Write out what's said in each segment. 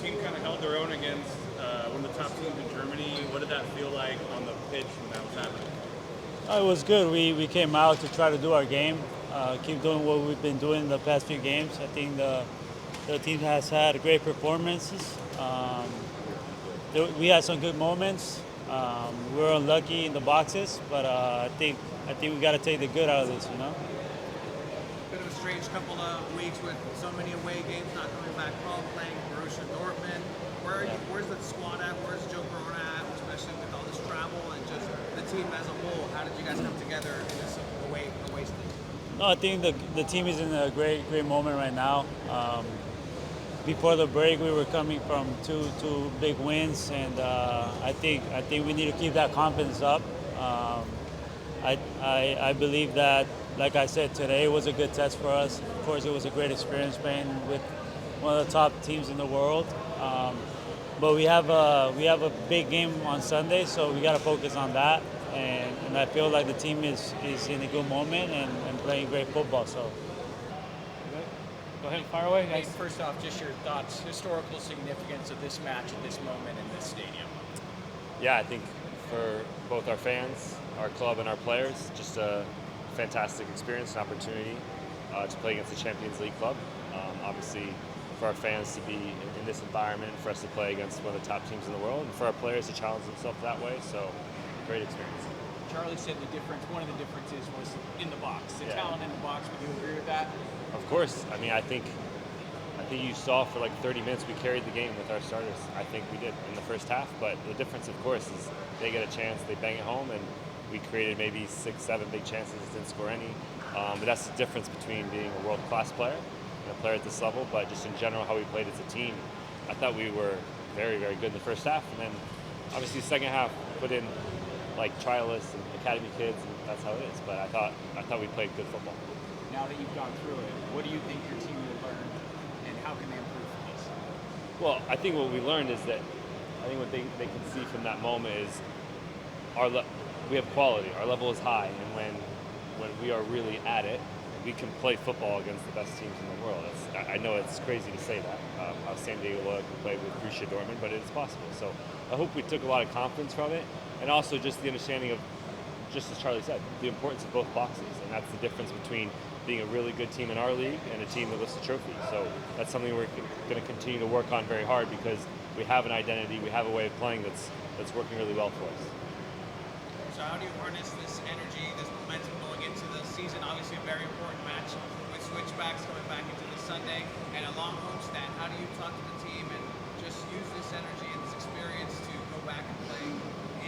team kind of held their own against one of the top teams in Germany. What did that feel like on the pitch when that was happening? It was good. We came out to try to do our game, keep doing what we've been doing the past few games. I think the team has had great performances. We had some good moments. We were unlucky in the boxes, but I think we got to take the good out of this, Bit of a strange couple of weeks with so many away games, not coming back home, playing Borussia Dortmund. Where's the squad at? Where's Joe Corona at? Especially with all this travel and just the team as a whole. How did you guys come together in this away stage? No, I think the team is in a great moment right now. Before the break, we were coming from two big wins, and I think we need to keep that confidence up. I believe that, like I said, today was a good test for us. Of course, it was a great experience playing with one of the top teams in the world. But we have a big game on Sunday, so we got to focus on that. And I feel like the team is in a good moment and playing great football. So. Go ahead and fire away, Hey, guys. first off, just your thoughts, historical significance of this match at this moment in this stadium. Yeah, I think for both our fans, our club, and our players, just a fantastic experience and opportunity to play against the Champions League club. Obviously, for our fans to be in this environment, for us to play against one of the top teams in the world, and for our players to challenge themselves that way. So, great experience. Charlie said one of the differences was in the box, the talent in the box. Would you agree with that? Of course. I mean, I think you saw for like 30 minutes we carried the game with our starters. I think we did in the first half, but the difference, of course, is they get a chance, they bang it home, and we created maybe 6-7 big chances, didn't score any. But that's the difference between being a world-class player and a player at this level, but just in general how we played as a team. I thought we were very, very good in the first half, and then obviously the second half put in like trialists and academy kids, and that's how it is. But I thought we played good football. Now that you've gone through it, what do you think your team will learn, and how can they improve from this? Well, I think what we learned is that I think what they can see from that moment is we have quality. Our level is high, and when we are really at it, we can play football against the best teams in the world. I know it's crazy to say that. How San Diego Loyal can play with Borussia Dortmund, but it's possible. So I hope we took a lot of confidence from it, and also just the understanding of, just as Charlie said, the importance of both boxes, and that's the difference between being a really good team in our league and a team that lifts a trophy. So that's something we're going to continue to work on very hard, because we have an identity, we have a way of playing that's working really well for us. So how do you harness this energy, this momentum going into the season? Obviously a very important match with switchbacks coming back into the Sunday and a long homestand. How do you talk to the team and just use this energy and this experience to go back and play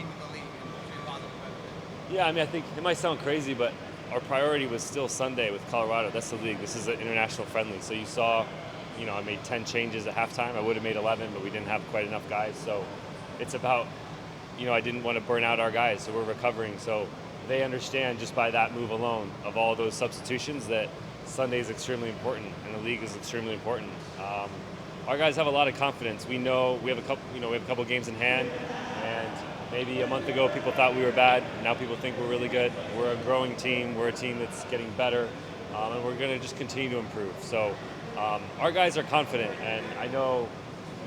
in the league and do a lot of competitive? Yeah, I mean, I think it might sound crazy, but our priority was still Sunday with Colorado. That's the league. This is an international friendly. So you saw, I made 10 changes at halftime. I would have made 11, but we didn't have quite enough guys. So it's about, I didn't want to burn out our guys, so we're recovering. So they understand just by that move alone of all those substitutions that Sunday is extremely important and the league is extremely important. Our guys have a lot of confidence. We know we have a couple games in hand, and maybe a month ago people thought we were bad. Now people think we're really good. We're a growing team. We're a team that's getting better, and we're going to just continue to improve. So our guys are confident, and I know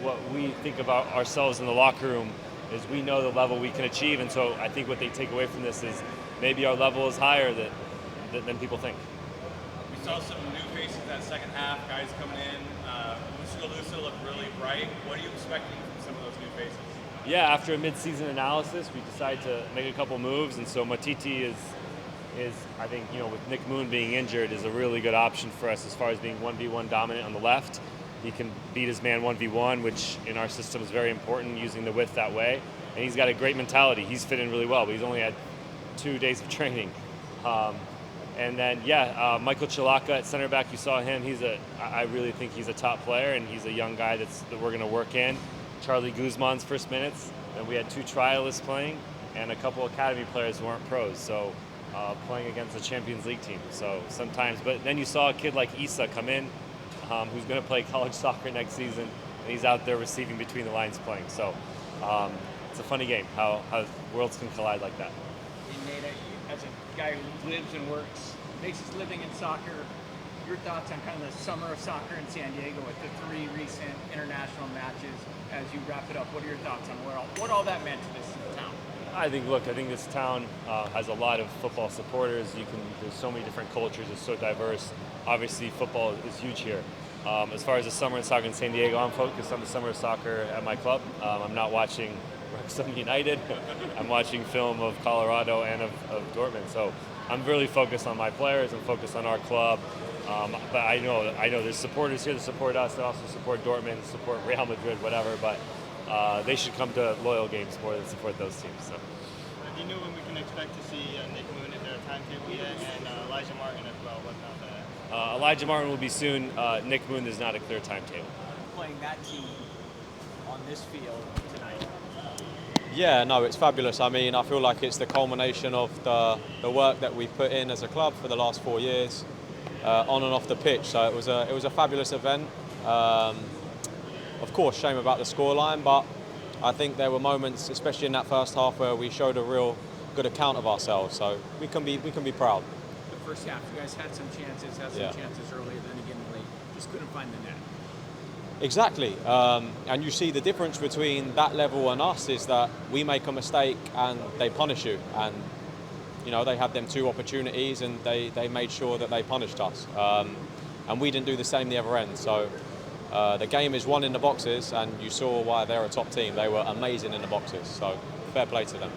what we think about ourselves in the locker room is we know the level we can achieve, and so I think what they take away from this is maybe our level is higher than people think. We saw some new faces that second half, guys coming in. Lusa looked really bright. What are you expecting from some of those new faces? Yeah, after a mid-season analysis, we decided to make a couple moves, and so Matiti is I think, with Nick Moon being injured, is a really good option for us as far as being 1v1 dominant on the left. He can beat his man 1v1, which in our system is very important, using the width that way. And he's got a great mentality. He's fit in really well, but he's only had 2 days of training. And then, Michael Chilaka at center back, you saw him. I really think he's a top player, and he's a young guy that we're going to work in. Charlie Guzman's first minutes, and we had 2 trialists playing, and a couple academy players who weren't pros, so playing against a Champions League team. So sometimes, but then you saw a kid like Issa come in, who's going to play college soccer next season, and he's out there receiving between the lines playing. So it's a funny game, how worlds can collide like that. And Nate, as a guy who lives and works, makes his living in soccer, your thoughts on kind of the summer of soccer in San Diego with the 3 recent international international matches as you wrap it up. What are your thoughts on what all that meant to this town? I think this town has a lot of football supporters. There's so many different cultures. It's so diverse. Obviously, football is huge here. As far as the summer soccer in San Diego, I'm focused on the summer soccer at my club. I'm not watching Wrexham United. I'm watching film of Colorado and of Dortmund. So I'm really focused on my players. I'm focused on our club. But I know there's supporters here that support us, that also support Dortmund, support Real Madrid, whatever. But they should come to Loyal games more than support those teams. So. Do you know when we can expect to see Nick Moon in their timetable yet, and Elijah Martin as well? What about that? Elijah Martin will be soon. Nick Moon is not a clear timetable. Playing that team on this field tonight. Yeah, no, it's fabulous. I mean, I feel like it's the culmination of the work that we've put in as a club for the last 4 years, on and off the pitch. So it was a fabulous event. Of course, shame about the scoreline, but I think there were moments, especially in that first half, where we showed a real good account of ourselves. So we can be proud. The first half, you guys had some chances earlier, then again late. Just couldn't find the net. Exactly, and you see the difference between that level and us is that we make a mistake and they punish you, and they had them 2 opportunities and they made sure that they punished us, and we didn't do the same the other end. So the game is won in the boxes, and you saw why they're a top team. They were amazing in the boxes, so fair play to them.